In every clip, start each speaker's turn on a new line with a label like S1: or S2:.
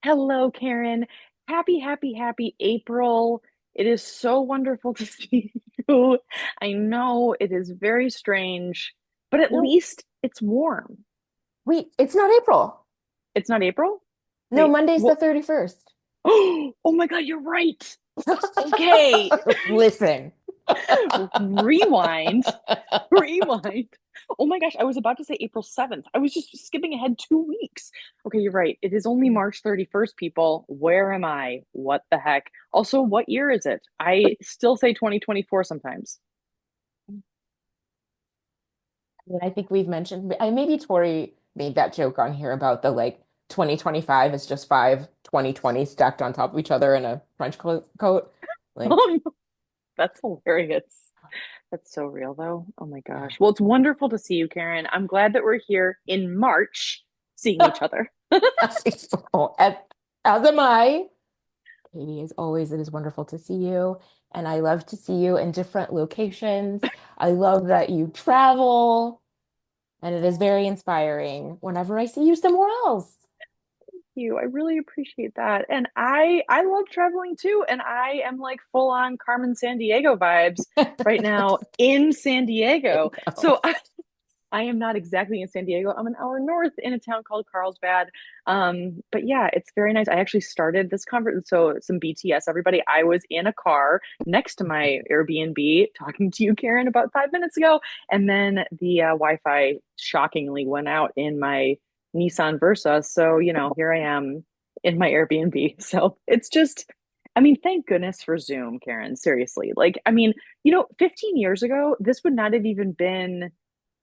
S1: Hello, Karen. Happy April. It is so wonderful to see you. I know it is very strange, but at
S2: No,
S1: least it's warm.
S2: wait, it's not April.
S1: It's not April?
S2: No,
S1: Wait,
S2: Monday's the
S1: what?
S2: 31st.
S1: Oh my God, you're right. Okay.
S2: Listen.
S1: Rewind. Rewind. Oh my gosh, I was about to say April 7th. I was just skipping ahead 2 weeks. Okay, you're right. It is only March 31st, people. Where am I? What the heck? Also, what year is it? I still say 2024 sometimes.
S2: I think we've mentioned, maybe Tori made that joke on here about the 2025 is just five 2020 stacked on top of each other in a trench coat. Like,
S1: That's hilarious. That's so real, though. Oh my
S2: yeah.
S1: gosh. Well, it's wonderful to see you, Karen. I'm glad that we're here in March seeing each other.
S2: As, as am I. Katie, as always, it is wonderful to see you. And I love to see you in different locations. I love that you travel. And it is very inspiring whenever I see you somewhere else.
S1: You. I really appreciate that. And I love traveling too. And I am like full on Carmen San Diego vibes right now in San Diego. So I am not exactly in San Diego. I'm an hour north in a town called Carlsbad. But yeah, it's very nice. I actually started this conference. So some BTS, everybody. I was in a car next to my Airbnb talking to you, Karen, about 5 minutes ago. And then the Wi-Fi shockingly went out in my Nissan Versa. So, here I am in my Airbnb. So it's just, I mean, thank goodness for Zoom, Karen. Seriously. 15 years ago, this would not have even been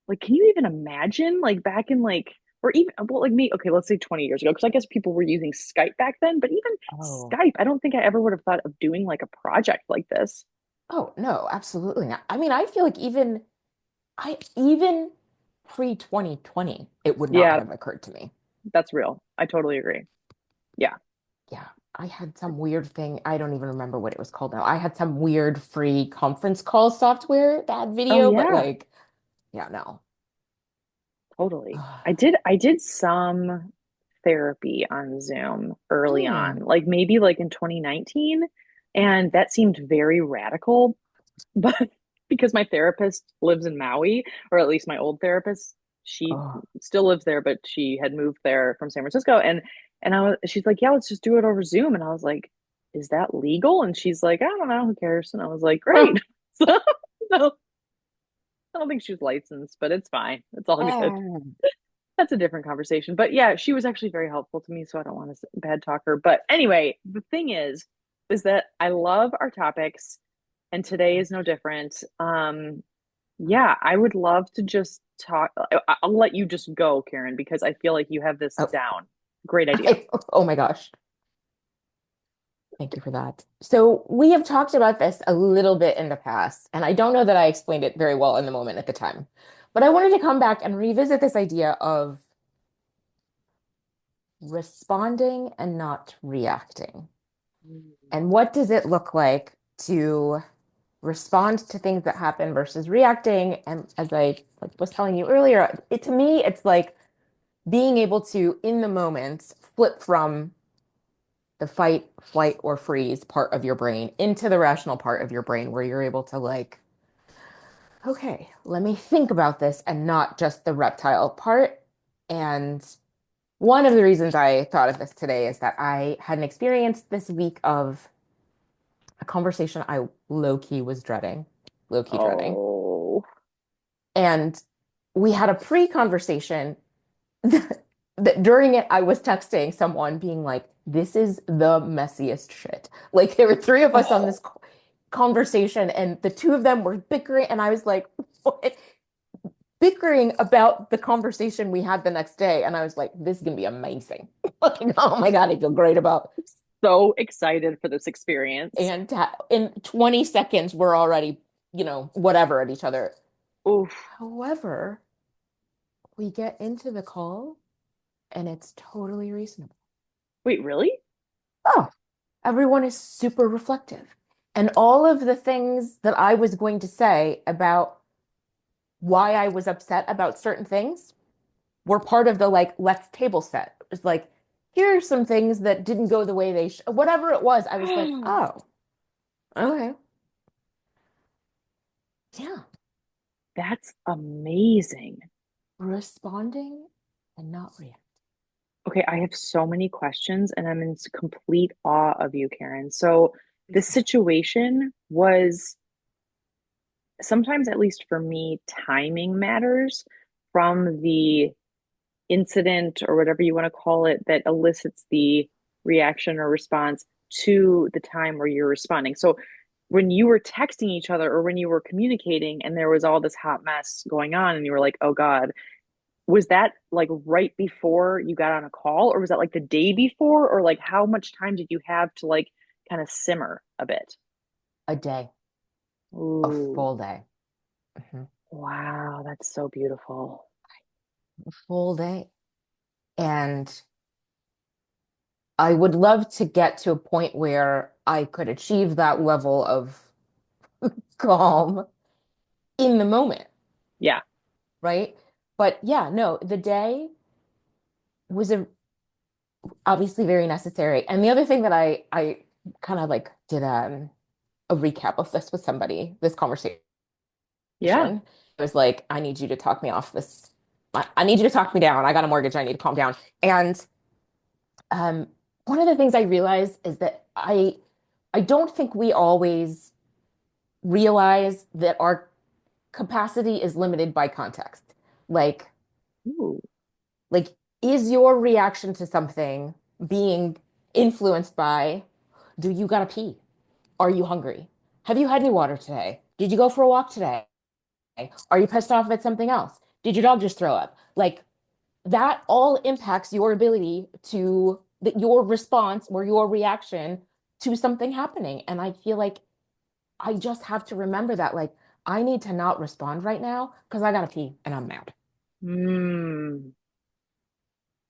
S1: like, can you even imagine like back in like, or even, well, like me, okay, let's say 20 years ago, because I guess people were using Skype back then, but even
S2: Oh,
S1: Skype, I don't think I ever would have thought of doing like a project like this.
S2: oh no, absolutely not. I mean, I feel like even pre 2020, it would not
S1: Yeah,
S2: have occurred to me.
S1: that's real. I totally agree. Yeah.
S2: Yeah, I had some weird thing. I don't even remember what it was called now. I had some weird free conference call software that had
S1: Oh,
S2: video, but
S1: yeah,
S2: yeah, no.
S1: totally. I did some therapy on Zoom early
S2: Hmm.
S1: on, like maybe like in 2019, and that seemed very radical. But because my therapist lives in Maui, or at least my old therapist, she
S2: Oh,
S1: still lives there, but she had moved there from San Francisco. And she's like, yeah, let's just do it over Zoom. And I was like, is that legal? And she's like, I don't know, who cares? And I was like, great. So, no, I don't think she's licensed, but it's fine. It's all good. That's a different conversation. But yeah, she was actually very helpful to me, so I don't want to bad talk her. But anyway, the thing is that I love our topics, and today is no different. Yeah, I would love to just talk. I'll let you just go, Karen, because I feel like you have this
S2: oh,
S1: down. Great idea.
S2: oh my gosh. Thank you for that. So we have talked about this a little bit in the past, and I don't know that I explained it very well in the moment at the time, but I wanted to come back and revisit this idea of responding and not reacting. And what does it look like to respond to things that happen versus reacting? And as I was telling you earlier, to me, it's like being able to, in the moment, flip from the fight, flight, or freeze part of your brain into the rational part of your brain where you're able to okay, let me think about this and not just the reptile part. And one of the reasons I thought of this today is that I had an experience this week of a conversation I low-key was dreading, low-key dreading.
S1: Oh,
S2: And we had a pre-conversation that during it, I was texting someone being like, this is the messiest shit. Like, there were three of us on
S1: oh,
S2: this conversation, and the two of them were bickering. And I was like, what? Bickering about the conversation we had the next day. And I was like, this is going to be amazing. Like, oh my God, I feel great about.
S1: so excited for this experience.
S2: And in 20 seconds, we're already, whatever at each other.
S1: Oof.
S2: However, we get into the call and it's totally reasonable.
S1: Wait, really?
S2: Oh, everyone is super reflective. And all of the things that I was going to say about why I was upset about certain things were part of the let's table set. It's like, here are some things that didn't go the way they sh whatever it was. I was like, oh, okay. Yeah.
S1: That's amazing.
S2: Responding and not reacting.
S1: Okay, I have so many questions and I'm in complete awe of you, Karen. So, this situation was sometimes, at least for me, timing matters from the incident or whatever you want to call it that elicits the reaction or response to the time where you're responding. So, when you were texting each other or when you were communicating and there was all this hot mess going on and you were like, oh God, was that like right before you got on a call or was that like the day before or like how much time did you have to like kind of simmer a bit?
S2: A day, a
S1: Ooh,
S2: full day. Mhm.
S1: wow, that's so beautiful.
S2: A full day. And I would love to get to a point where I could achieve that level of calm in the moment,
S1: Yeah.
S2: right? But yeah, no, the day was obviously very necessary. And the other thing that I kind of like did a recap of this with somebody, this conversation.
S1: Yeah.
S2: It was like, I need you to talk me off this. I need you to talk me down. I got a mortgage. I need to calm down. And um, one of the things I realized is that I don't think we always realize that our capacity is limited by context. Like,
S1: Ooh.
S2: like, is your reaction to something being influenced by, do you gotta pee? Are you hungry? Have you had any water today? Did you go for a walk today? Are you pissed off at something else? Did your dog just throw up? Like that all impacts your ability to that your response or your reaction to something happening. And I feel like I just have to remember that like I need to not respond right now because I gotta pee and I'm mad.
S1: Mm.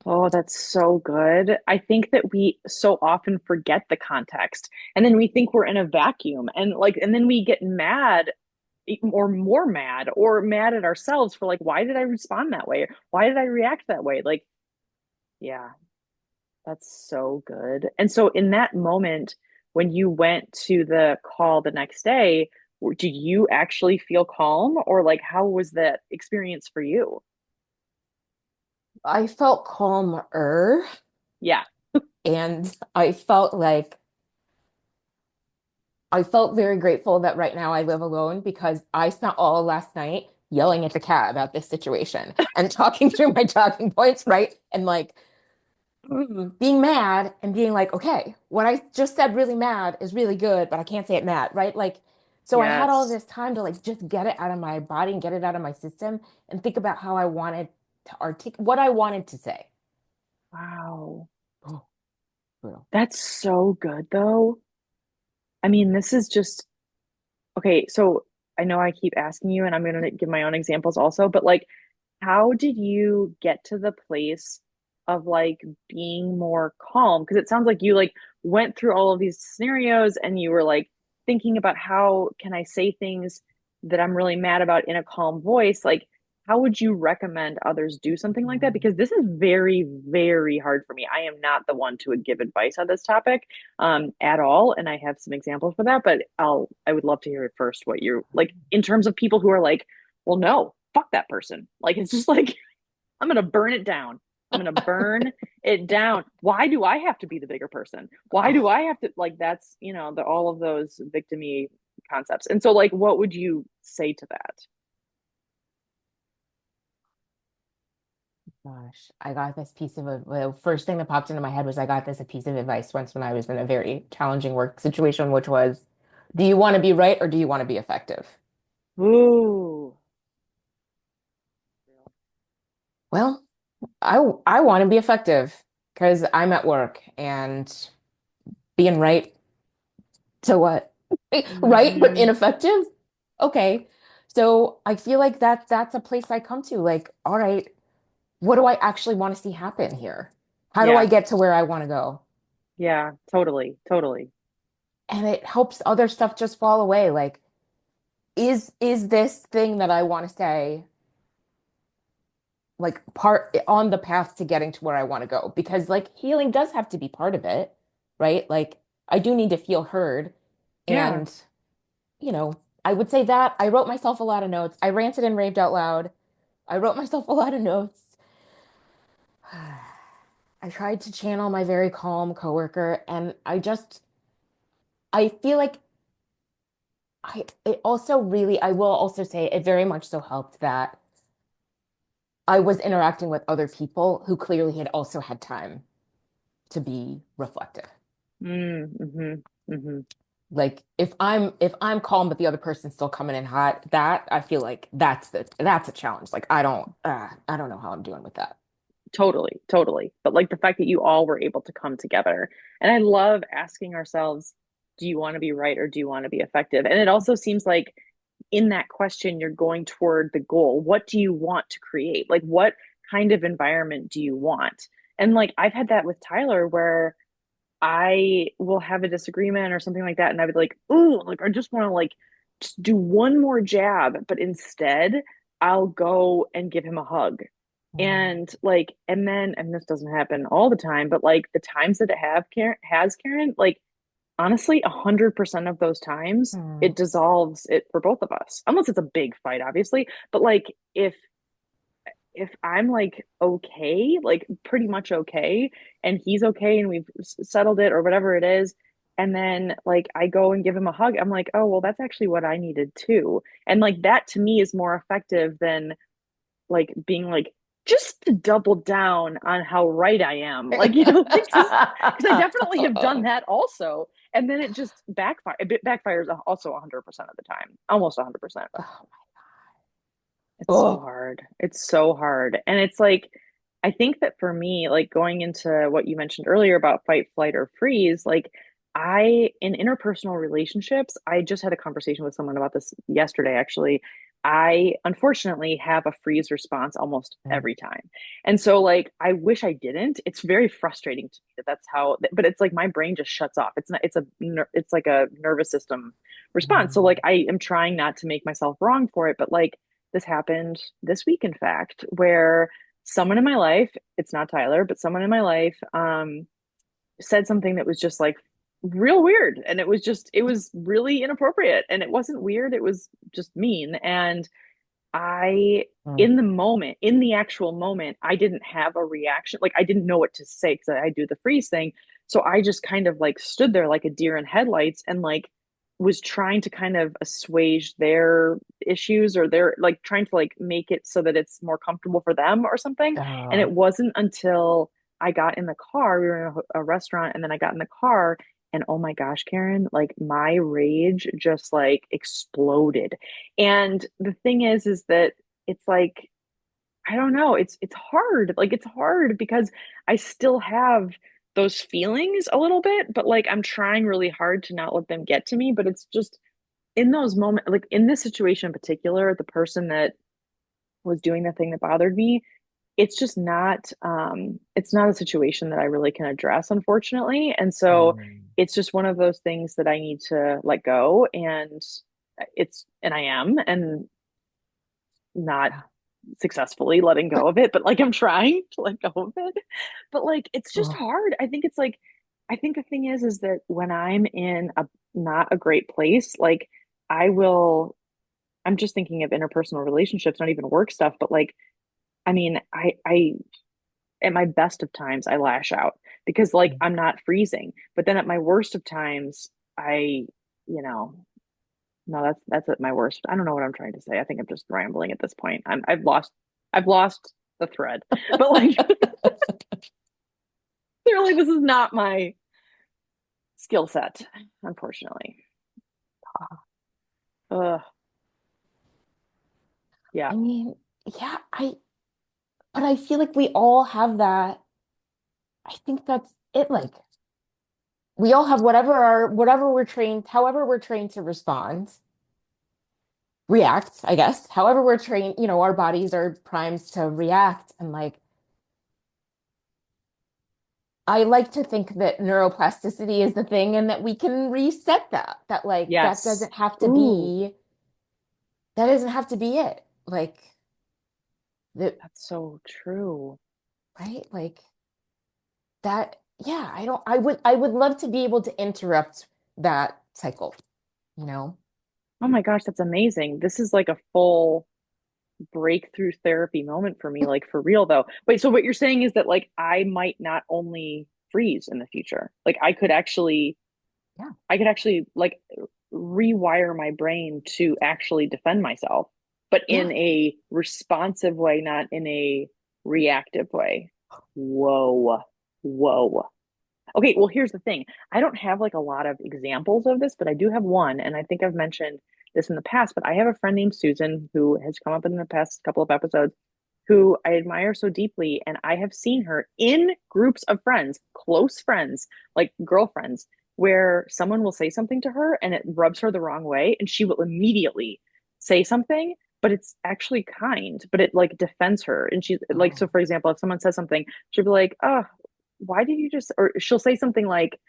S1: Oh, that's so good. I think that we so often forget the context and then we think we're in a vacuum and like, and then we get mad or more mad or mad at ourselves for like, why did I respond that way? Why did I react that way? Like, yeah, that's so good. And so, in that moment, when you went to the call the next day, did you actually feel calm or like, how was that experience for you?
S2: I felt calmer
S1: Yeah.
S2: and I felt very grateful that right now I live alone because I spent all of last night yelling at the cat about this situation and talking through my talking points, right? And like being mad and being like, okay, what I just said really mad is really good, but I can't say it mad, right? Like, so I had all
S1: Yes.
S2: this time to like just get it out of my body and get it out of my system and think about how I wanted to articulate what I wanted to say.
S1: Wow.
S2: Oh, brutal.
S1: That's so good, though. I mean, this is just okay. So I know I keep asking you, and I'm going to give my own examples also, but like, how did you get to the place of like being more calm? Because it sounds like you like went through all of these scenarios and you were like thinking about how can I say things that I'm really mad about in a calm voice? Like, how would you recommend others do something like that?
S2: Mhm.
S1: Because this is very, very hard for me. I am not the one to give advice on this topic at all, and I have some examples for that. But I would love to hear first what you're like in terms of people who are like, well, no, fuck that person. Like it's just like I'm gonna burn it down. I'm gonna burn it down. Why do I have to be the bigger person? Why do
S2: Oh
S1: I have to like that's all of those victimy concepts. And so like what would you say to that?
S2: gosh, I got this piece of the first thing that popped into my head was I got this a piece of advice once when I was in a very challenging work situation, which was, do you want to be right or do you want to be effective?
S1: Ooh.
S2: Well, I want to be effective because I'm at work and being right to what? Right, but
S1: Mm-hmm.
S2: ineffective? Okay. So I feel like that's a place I come to. Like, all right, what do I actually want to see happen here? How do I
S1: Yeah.
S2: get to where I want to go?
S1: Yeah. Totally. Totally.
S2: And it helps other stuff just fall away. Like, is this thing that I want to say like part on the path to getting to where I want to go because like healing does have to be part of it, right? Like I do need to feel heard.
S1: Yeah.
S2: And, you know, I would say that I wrote myself a lot of notes. I ranted and raved out loud. I wrote myself a lot of notes. I tried to channel my very calm coworker, and I feel like it also really, I will also say it very much so helped that I was interacting with other people who clearly had also had time to be reflective.
S1: Mm-hmm. Mm-hmm.
S2: Like if I'm calm but the other person's still coming in hot, that I feel like that's a challenge. Like I don't know how I'm doing with that.
S1: Totally, totally. But like the fact that you all were able to come together. And I love asking ourselves, do you want to be right or do you want to be effective? And it also seems like in that question, you're going toward the goal. What do you want to create? Like, what kind of environment do you want? And like, I've had that with Tyler where I will have a disagreement or something like that. And I would like, ooh, like, I just want to like just do one more jab. But instead, I'll go and give him a hug.
S2: Mm.
S1: And like, and then, and this doesn't happen all the time, but like the times that it has Karen, like honestly, 100% of those times
S2: Mm.
S1: it dissolves it for both of us, unless it's a big fight, obviously. But like, if I'm like okay, like pretty much okay, and he's okay, and we've settled it or whatever it is, and then like I go and give him a hug, I'm like, oh, well, that's actually what I needed too. And like that to me is more effective than like being like, just to double down on how right I am. Like, like just because I definitely have done that also. And then it just it backfires also 100% of the time, almost 100%. It's so
S2: Oh.
S1: hard. It's so hard. And it's like, I think that for me, like going into what you mentioned earlier about fight, flight, or freeze, like in interpersonal relationships, I just had a conversation with someone about this yesterday, actually. I unfortunately have a freeze response almost
S2: Mm.
S1: every time. And so, like, I wish I didn't. It's very frustrating to me that that's how, but it's like my brain just shuts off. It's not, it's like a nervous system response. So, like,
S2: Mm.
S1: I am trying not to make myself wrong for it, but like, this happened this week, in fact, where someone in my life, it's not Tyler, but someone in my life said something that was just like real weird. And it was really inappropriate. And it wasn't weird, it was just mean. And I,
S2: Mm.
S1: in the moment, in the actual moment, I didn't have a reaction. Like I didn't know what to say because I do the freeze thing. So I just kind of like stood there like a deer in headlights and like was trying to kind of assuage their issues or their like trying to like make it so that it's more comfortable for them or something. And
S2: Uh,
S1: it wasn't until I got in the car, we were in a restaurant, and then I got in the car and oh my gosh, Karen, like my rage just like exploded. And the thing is that it's like, I don't know, it's hard. Like it's hard because I still have those feelings a little bit, but like I'm trying really hard to not let them get to me. But it's just in those moments, like in this situation in particular, the person that was doing the thing that bothered me, it's not a situation that I really can address, unfortunately. And so
S2: mm.
S1: it's just one of those things that I need to let go. And and I am, and not
S2: Yeah.
S1: successfully letting go of it, but like I'm trying to let go of it. But like it's just
S2: Oh.
S1: hard. I think it's like I think the thing is that when I'm in a not a great place, like I will I'm just thinking of interpersonal relationships, not even work stuff, but like I mean, I at my best of times I lash out because like I'm not freezing. But then at my worst of times, you know, no, that's at my worst. I don't know what I'm trying to say. I think I'm just rambling at this point. I've lost the thread. But like clearly this is not my skill set, unfortunately. Ugh, yeah.
S2: I mean, yeah, but I feel like we all have that. I think that's it. Like we all have whatever we're trained, however we're trained to respond, react, I guess. However we're trained, our bodies are primed to react. And like I like to think that neuroplasticity is the thing and that we can reset that. That like
S1: Yes. Ooh.
S2: that doesn't have to be it. Like that,
S1: That's so true.
S2: right? Like that, yeah, I would love to be able to interrupt that cycle, you know?
S1: Oh my gosh, that's amazing. This is like a full breakthrough therapy moment for me, like for real though. Wait, so what you're saying is that like I might not only freeze in the future, like
S2: Yeah.
S1: I could actually like rewire my brain to actually defend myself, but
S2: Yeah.
S1: in a responsive way, not in a reactive way. Whoa. Whoa. Okay, well, here's the thing. I don't have like a lot of examples of this, but I do have one, and I think I've mentioned this in the past, but I have a friend named Susan who has come up in the past couple of episodes who I admire so deeply, and I have seen her in groups of friends, close friends, like girlfriends, where someone will say something to her and it rubs her the wrong way, and she will immediately say something, but it's actually kind, but it like defends her. And she's like, so
S2: Oh,
S1: for example, if someone says something, she'll be like, oh, why did you just, or she'll say something like,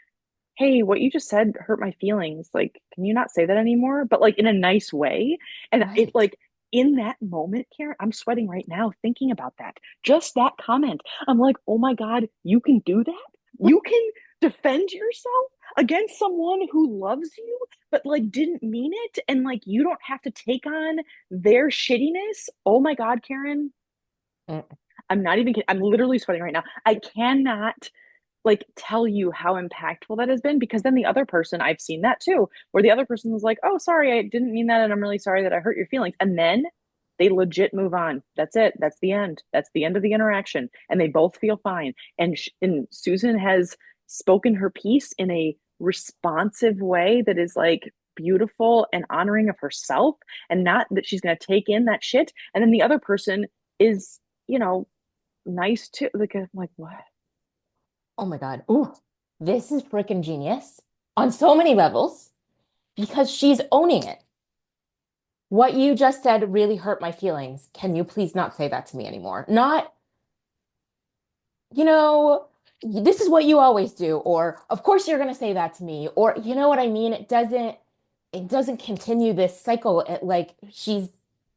S1: hey, what you just said hurt my feelings. Like, can you not say that anymore? But like in a nice way. And it
S2: right.
S1: like in that moment, Karen, I'm sweating right now thinking about that. Just that comment. I'm like, oh my God, you can do that? You can defend yourself against someone who loves you, but like didn't mean it. And like you don't have to take on their shittiness. Oh my God, Karen.
S2: Mm.
S1: I'm not even kidding. I'm literally sweating right now. I cannot like tell you how impactful that has been because then the other person, I've seen that too, where the other person was like, oh, sorry, I didn't mean that. And I'm really sorry that I hurt your feelings. And then they legit move on. That's it. That's the end. That's the end of the interaction. And they both feel fine. And Susan has spoken her piece in a responsive way that is like beautiful and honoring of herself and not that she's going to take in that shit. And then the other person is, you know, nice too. Like, I'm like, what?
S2: Oh my God. Ooh, this is freaking genius on so many levels because she's owning it. What you just said really hurt my feelings. Can you please not say that to me anymore? Not, you know, this is what you always do, or of course you're going to say that to me, or you know what I mean? It doesn't continue this cycle.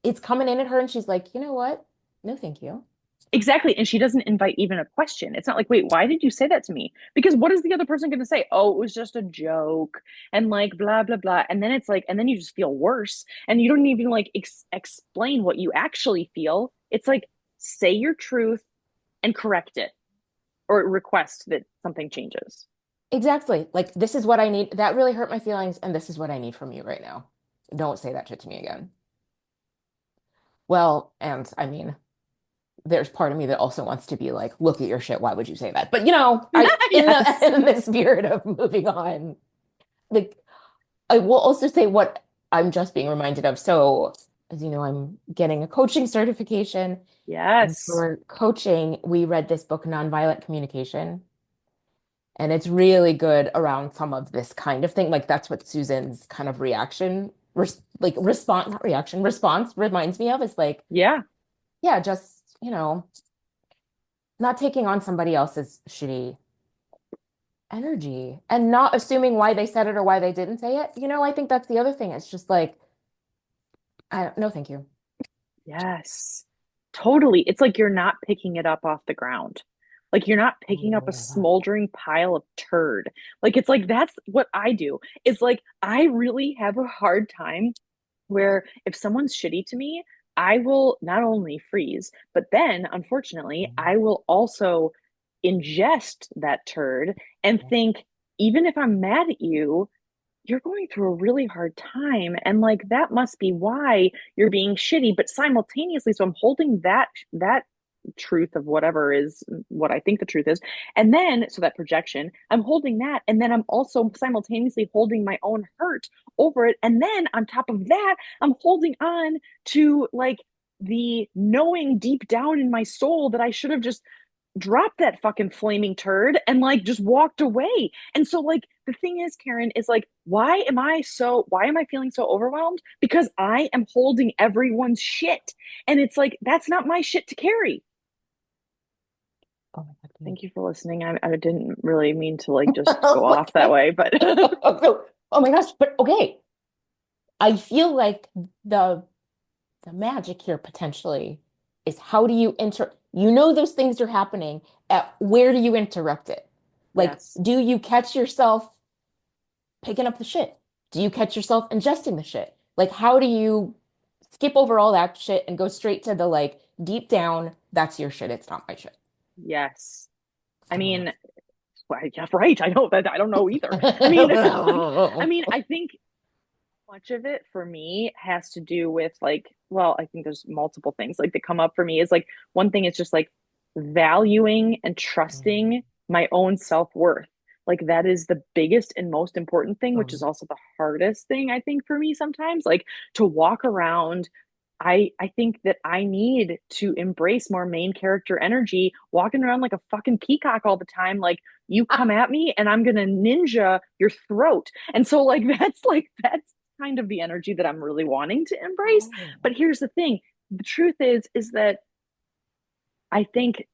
S2: It's coming in at her and she's like, you know what? No, thank you.
S1: Exactly. And she doesn't invite even a question. It's not like, wait, why did you say that to me? Because what is the other person going to say? Oh, it was just a joke and like blah, blah, blah. And then it's like, and then you just feel worse. And you don't even like explain what you actually feel. It's like, say your truth and correct it or request that something changes.
S2: Exactly. Like, this is what I need. That really hurt my feelings, and this is what I need from you right now. Don't say that shit to me again. Well, and I mean, there's part of me that also wants to be like, look at your shit. Why would you say that? But I in the
S1: Yes.
S2: in the spirit of moving on, like I will also say what I'm just being reminded of. So, as you know, I'm getting a coaching certification, and
S1: Yes.
S2: for coaching, we read this book, Nonviolent Communication. And it's really good around some of this kind of thing. Like that's what Susan's kind of response, not reaction, response reminds me of is like,
S1: Yeah.
S2: yeah, just, not taking on somebody else's shitty energy and not assuming why they said it or why they didn't say it. I think that's the other thing. It's just like, no, thank you.
S1: Yes, totally. It's like you're not picking it up off the ground. Like you're not picking up a
S2: Oh,
S1: smoldering pile of turd. Like it's like that's what I do. It's like I really have a hard time where if someone's shitty to me, I will not only freeze, but then unfortunately, I will also ingest that turd and think, even if I'm mad at you, you're going through a really hard time and like that must be why you're being shitty, but simultaneously, so I'm holding that truth of whatever is what I think the truth is, and then so that projection, I'm holding that, and then I'm also simultaneously holding my own hurt over it, and then on top of that I'm holding on to like the knowing deep down in my soul that I should have just dropped that fucking flaming turd and like just walked away. And so like the thing is, Karen, is like, why am I feeling so overwhelmed? Because I am holding everyone's shit. And it's like, that's not my shit to carry.
S2: oh my God.
S1: Thank you for listening. I didn't really mean to like just
S2: Oh
S1: go
S2: my
S1: off that
S2: God.
S1: way, but
S2: Oh my gosh. But okay. I feel like the the magic here potentially. is how do you you know those things are happening, at where do you interrupt it? Like,
S1: Yes.
S2: do you catch yourself picking up the shit? Do you catch yourself ingesting the shit? Like, how do you skip over all that shit and go straight to the like deep down, that's your shit, it's not my shit.
S1: Yes. I
S2: I don't know.
S1: mean, well, yeah, right. I know that I don't know either. I
S2: I
S1: mean,
S2: don't know.
S1: I think much of it for me has to do with like, well, I think there's multiple things like that come up for me is like one thing is just like valuing and trusting my own self-worth. Like that is the biggest and most important thing, which is also the hardest thing I think for me sometimes. Like to walk around, I think that I need to embrace more main character energy, walking around like a fucking peacock all the time. Like you come at me and I'm gonna ninja your throat. And so that's kind of the energy that I'm really wanting to embrace.
S2: Oh.
S1: But here's the thing. The truth is that I think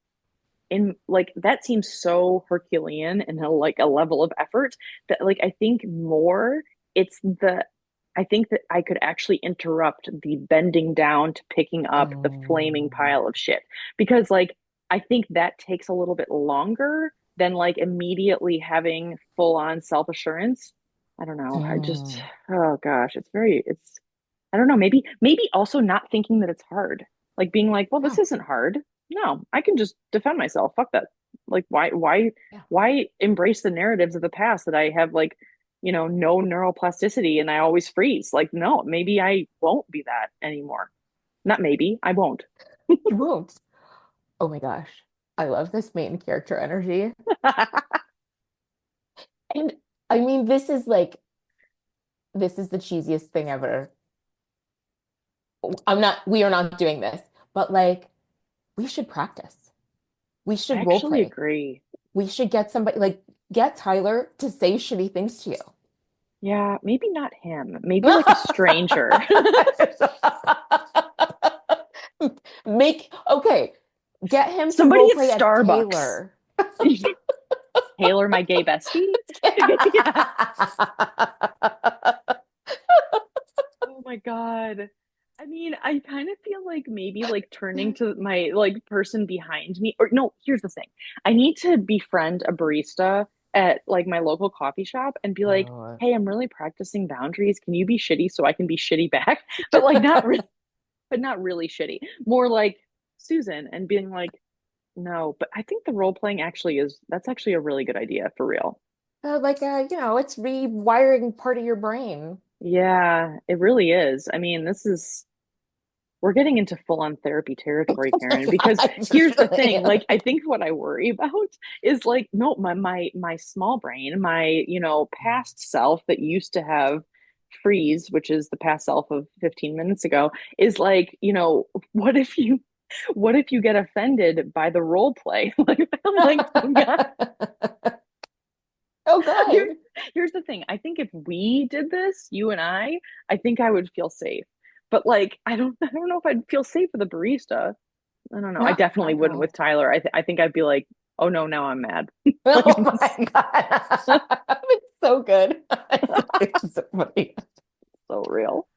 S1: in like that seems so Herculean and like a level of effort that like I think more it's the I think that I could actually interrupt the bending down to picking up the flaming
S2: Mm.
S1: pile of shit because like I think that takes a little bit longer than like immediately having full on self assurance. I don't know. I just
S2: Mm.
S1: oh gosh, it's I don't know, maybe also not thinking that it's hard. Like being like, well, this
S2: Oh,
S1: isn't hard. No, I can just defend myself. Fuck that. Like
S2: yeah.
S1: why embrace the narratives of the past that I have like, no neuroplasticity and I always freeze. Like, no, maybe I won't be that anymore. Not maybe, I won't.
S2: You won't. Oh my gosh. I love this main character energy. And I mean, this is the cheesiest thing ever. We are not doing this, but like, we should practice. We
S1: I
S2: should role
S1: actually
S2: play.
S1: agree.
S2: We should get somebody, like, get Tyler to say shitty things to
S1: Yeah, maybe not him. Maybe
S2: you.
S1: like a stranger.
S2: Okay, get him to role
S1: Somebody at
S2: play as
S1: Starbucks.
S2: Taylor.
S1: Taylor, my gay bestie. Yeah. Oh my God. I mean, I kind of feel like maybe like turning to my like person behind me, or no, here's the thing. I need to befriend a barista at like my local coffee shop and be like,
S2: Oh.
S1: hey, I'm really practicing boundaries. Can you be shitty so I can be shitty back? But like not really, but not really shitty. More like Susan and being like, no, but I think the role playing actually that's actually a really good idea for real.
S2: It's rewiring part of your brain.
S1: Yeah, it really is. I mean, we're getting into full on therapy territory, Karen, because
S2: I
S1: here's the
S2: really
S1: thing.
S2: am.
S1: Like, I think what I worry about is like, no, my small brain, my, past self that used to have freeze, which is the past self of 15 minutes ago, is like, what if you get offended by the role play? Like, I'm like, oh God.
S2: Oh,
S1: Here,
S2: good.
S1: here's the thing. I think if we did this, you and I think I would feel safe. But like, I don't know if I'd feel safe with a barista. I don't know. I
S2: I
S1: definitely wouldn't
S2: know.
S1: with Tyler. I think I'd be like, oh no, now I'm mad. Like
S2: Oh
S1: this,
S2: my God. It's so good. It's so funny.
S1: so real.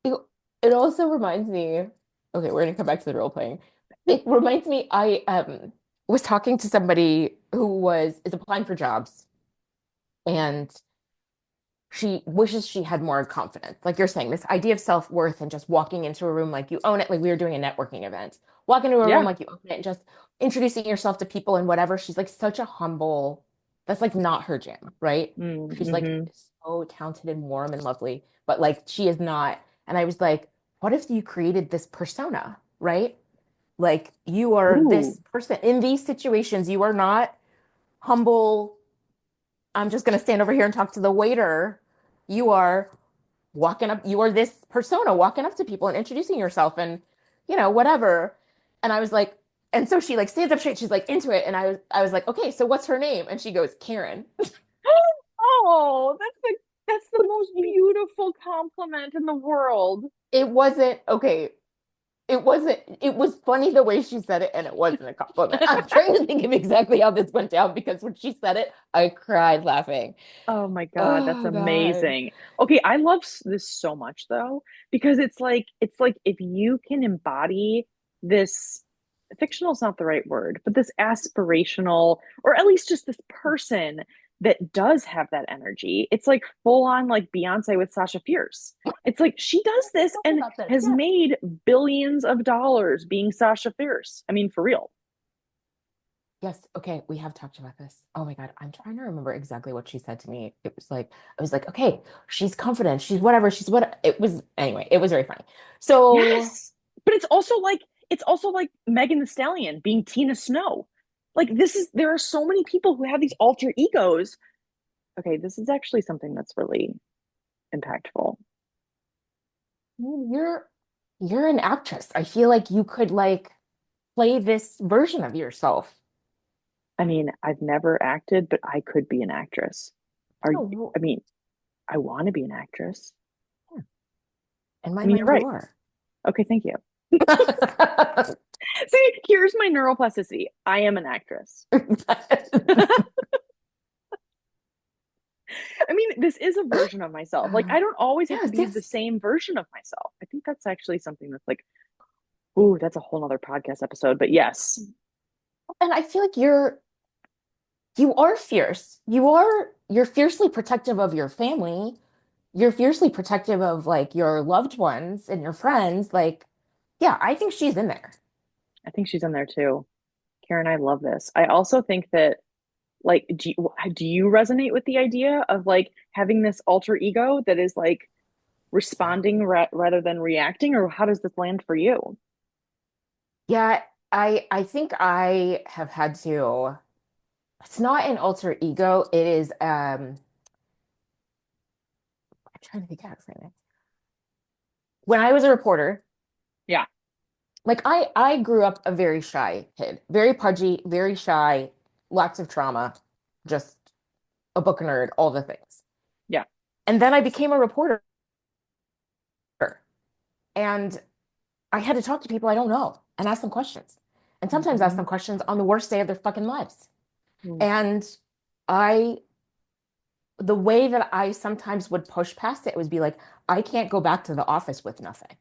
S2: It, it also reminds me, okay, we're gonna come back to the role playing. It reminds me, I was talking to somebody who is applying for jobs and she wishes she had more confidence. Like you're saying, this idea of self-worth and just walking into a room like you own it, like we were doing a networking event. Walk into a room
S1: Yeah.
S2: like you own it and just introducing yourself to people and whatever. She's like such a humble, that's like not her jam, right? She's like
S1: Mm-hmm.
S2: so talented and warm and lovely, but like she is not. And I was like, what if you created this persona, right? Like you are
S1: Ooh.
S2: this person in these situations, you are not humble. I'm just going to stand over here and talk to the waiter. You are walking up, you are this persona walking up to people and introducing yourself and, whatever. And I was like, and so she like stands up straight, she's like into it. And I was like, okay, so what's her name? And she goes, Karen.
S1: Oh, that's the most beautiful compliment in the world.
S2: It wasn't, okay, it was funny the way she said it, and it wasn't a compliment. I'm trying to think of exactly how this went down because when she said it, I cried laughing.
S1: Oh my God, that's
S2: Oh God.
S1: amazing. Okay, I love this so much though, because it's like if you can embody this fictional is not the right word, but this aspirational, or at least just this person that does have that energy. It's like full on like Beyonce with Sasha Fierce. It's like she does this
S2: Talk
S1: and
S2: about this.
S1: has
S2: Yeah.
S1: made billions of dollars being Sasha Fierce. I mean, for real.
S2: Yes. Okay. We have talked about this. Oh my God. I'm trying to remember exactly what she said to me. It was like, I was like, okay, she's confident. She's whatever. She's what it was. Anyway, it was very funny. So,
S1: Yes. But it's also like Megan the Stallion being Tina Snow. Like there are so many people who have these alter egos. Okay, this is actually something that's really impactful.
S2: you're you're an actress. I feel like you could like play this version of yourself.
S1: I mean, I've never acted, but I could be an actress. Are
S2: Oh,
S1: I mean, I want to be an actress.
S2: yeah. In my
S1: I mean, you're
S2: mind, you
S1: right.
S2: are.
S1: Okay, thank you. See, here's my neuroplasticity. I am an actress. I mean, this is a version of myself. Like, I don't always have to
S2: Yes,
S1: be the
S2: yes.
S1: same version of myself. I think that's actually something that's like, ooh, that's a whole nother podcast episode. But yes,
S2: And I feel like you are fierce. You're fiercely protective of your family. You're fiercely protective of like your loved ones and your friends. Like, yeah, I think she's in there.
S1: I think she's in there too. Karen, I love this. I also think that, like, do you resonate with the idea of like having this alter ego that is like responding rather than reacting, or how does this land for you?
S2: Yeah, I think I have had to, it's not an alter ego. It is I'm trying to think how to explain it. When I was a reporter,
S1: Yeah,
S2: like I grew up a very shy kid, very pudgy, very shy, lots of trauma, just a book nerd, all the things.
S1: yeah.
S2: And then I became a reporter and I had to talk to people I don't know and ask them questions. And sometimes ask
S1: Mhm.
S2: them questions on the worst day of their fucking lives.
S1: Mm.
S2: And I, the way that I sometimes would push past it was be like, I can't go back to the office with nothing.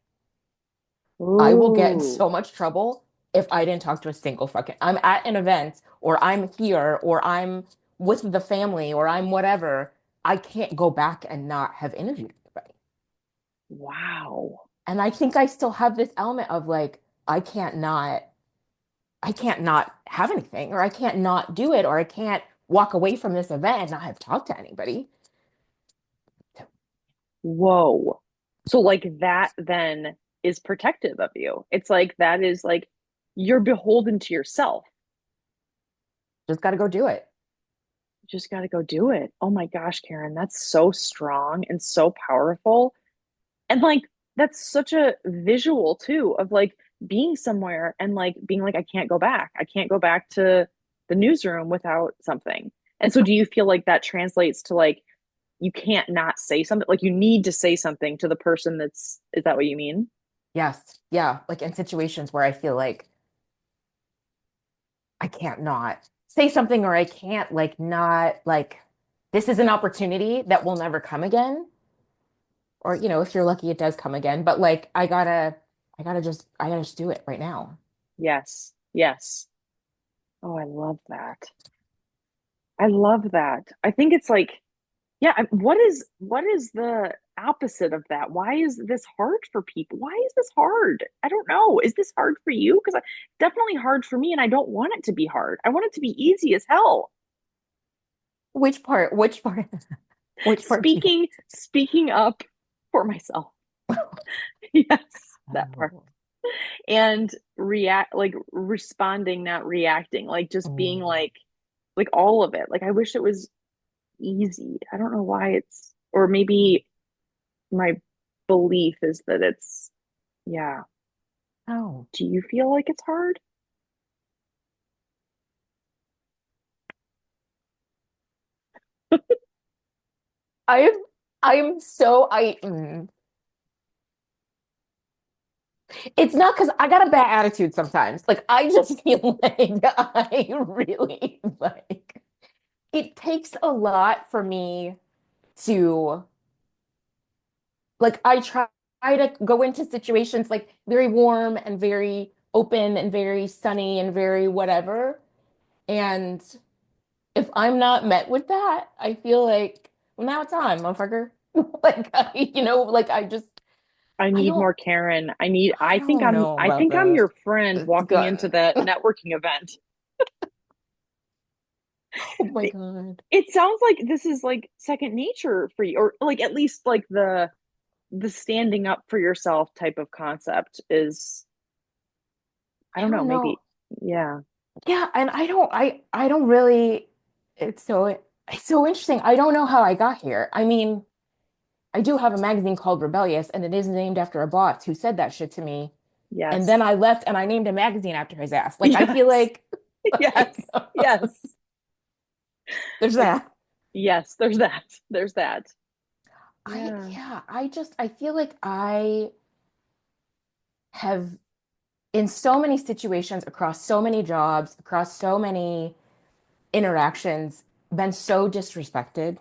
S2: I will get in
S1: Ooh,
S2: so much trouble if I didn't talk to a single fucking, I'm at an event or I'm here or I'm with the family or I'm whatever. I can't go back and not have interviewed anybody.
S1: wow.
S2: And I think I still have this element of like, I can't not have anything, or I can't not do it, or I can't walk away from this event and not have talked to anybody.
S1: Whoa. So like that then is protective of you. It's like that is like you're beholden to yourself.
S2: Just got to go do it.
S1: You just got to go do it. Oh my gosh, Karen, that's so strong and so powerful. And like that's such a visual too of like being somewhere and like being like I can't go back. I can't go back to the newsroom without something. And so do you feel like that translates to like you can't not say something? Like you need to say something to the person that's is that what you mean?
S2: Yes. Yeah. Like in situations where I feel like I can't not say something or I can't like not like this is an opportunity that will never come again. Or, if you're lucky, it does come again. But like I gotta just do it right now.
S1: Yes. Yes. Oh, I love that. I love that. I think it's like, yeah, what is the opposite of that? Why is this hard for people? Why is this hard? I don't know. Is this hard for you? Because definitely hard for me, and I don't want it to be hard. I want it to be easy as hell.
S2: Which part? Which part? Which part do you?
S1: Speaking up for myself. Yes, that part.
S2: Oh.
S1: And react like responding, not reacting, like just being
S2: Mm.
S1: like all of it. Like I wish it was easy. I don't know why it's, or maybe my belief is that it's, yeah.
S2: Oh.
S1: Do you feel like it's hard?
S2: I am I am so It's not because I got a bad attitude sometimes. Like I just feel like I really like it takes a lot for me to like I try to go into situations like very warm and very open and very sunny and very whatever. And if I'm not met with that, I feel like, well, now it's on, motherfucker. Like like
S1: I
S2: I
S1: need
S2: don't
S1: more Karen.
S2: I don't know
S1: I
S2: about
S1: think I'm
S2: that.
S1: your friend
S2: It's
S1: walking into
S2: good.
S1: that networking event.
S2: Oh my
S1: It,
S2: God.
S1: it sounds like this is like second nature for you, or like at least like the standing up for yourself type of concept is, I
S2: I
S1: don't know,
S2: don't
S1: maybe,
S2: know.
S1: yeah.
S2: Yeah, and I don't really it's so interesting. I don't know how I got here. I mean, I do have a magazine called Rebellious, and it is named after a boss who said that shit to me. And then
S1: Yes.
S2: I left and I named a magazine after his ass. Like I feel
S1: Yes.
S2: like,
S1: Yes.
S2: like
S1: Yes.
S2: there's
S1: Like,
S2: that.
S1: yes, there's that. There's that.
S2: I
S1: Yeah.
S2: yeah, I feel like I have in so many situations across so many jobs, across so many interactions, been so disrespected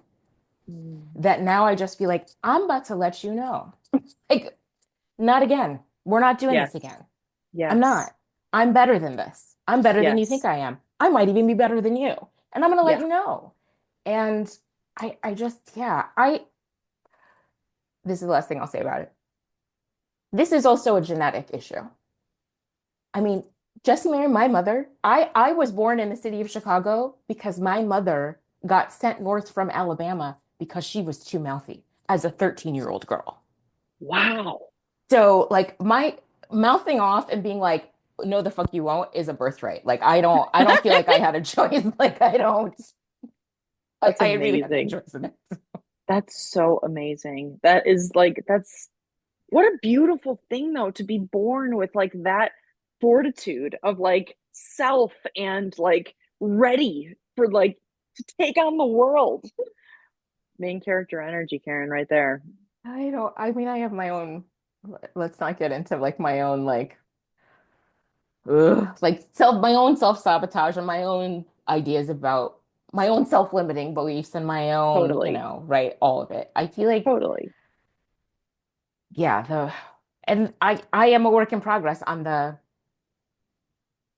S1: Mm.
S2: that now I just feel like I'm about to let you know. Like, not again. We're not doing this
S1: Yes.
S2: again. I'm
S1: Yes.
S2: not. I'm better than this. I'm better than you think
S1: Yes.
S2: I am. I might even be better than you. And I'm gonna let
S1: Yeah.
S2: you know. And I just, yeah, I this is the last thing I'll say about it. This is also a genetic issue. I mean, Jesse Mary, my mother, I was born in the city of Chicago because my mother got sent north from Alabama because she was too mouthy as a 13-year-old girl.
S1: Wow.
S2: So like my mouthing off and being like, no, the fuck you won't is a birthright. Like I don't feel like I had a choice. Like I don't,
S1: That's
S2: I really had no
S1: amazing.
S2: choice in it.
S1: That's so amazing. That is like, that's what a beautiful thing though, to be born with like that fortitude of like self and like ready for like to take on the world. Main character energy, Karen, right there.
S2: I don't, I mean, I have my own, let's not get into like my own like, ugh, like my own self-sabotage and my own ideas about my own self-limiting beliefs and my own,
S1: Totally.
S2: right, all of it. I feel like,
S1: Totally.
S2: yeah, and I am a work in progress on the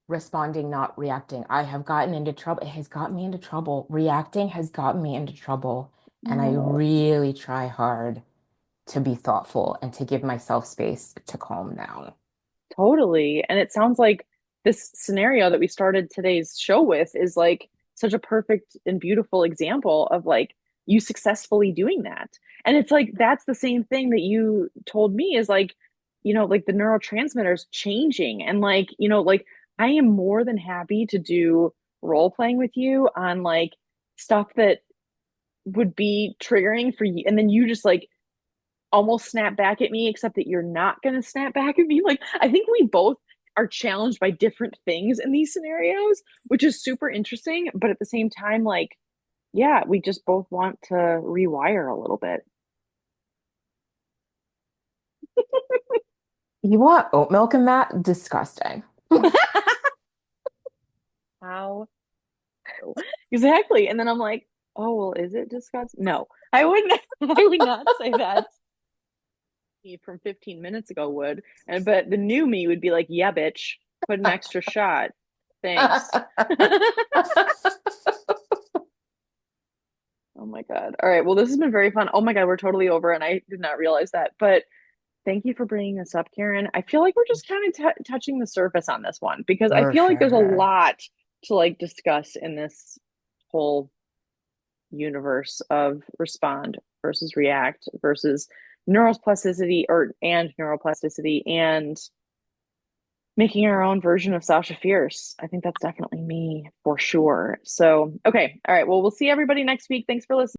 S2: responding, not reacting. I have gotten into trouble. It has gotten me into trouble. Reacting has gotten me into trouble. And I
S1: Oh.
S2: really try hard to be thoughtful and to give myself space to calm down.
S1: Totally. And it sounds like this scenario that we started today's show with is like such a perfect and beautiful example of like you successfully doing that. And it's like that's the same thing that you told me is like, like the neurotransmitters changing. And like, like I am more than happy to do role playing with you on like stuff that would be triggering for you. And then you just like almost snap back at me, except that you're not going to snap back at me. Like, I think we both are challenged by different things in these scenarios, which is super interesting. But at the same time, like, yeah, we just both want to rewire a little bit.
S2: You want oat milk in that? Disgusting.
S1: How exactly? And then I'm like, oh, well, is it disgusting? No, I wouldn't. I would not say that. Me from 15 minutes ago would, and but the new me would be like, yeah, bitch, put an extra shot. Thanks. Oh my God. All right. Well, this has been very fun. Oh my God, we're totally over, and I did not realize that. But thank you for bringing this up, Karen. I feel like we're just kind of touching the surface on this one because I
S2: For
S1: feel like there's a
S2: sure.
S1: lot to like discuss in this whole universe of respond versus react versus neuroplasticity and neuroplasticity and making our own version of Sasha Fierce. I think that's definitely me for sure. So, okay. All right. Well, we'll see everybody next week. Thanks for listening.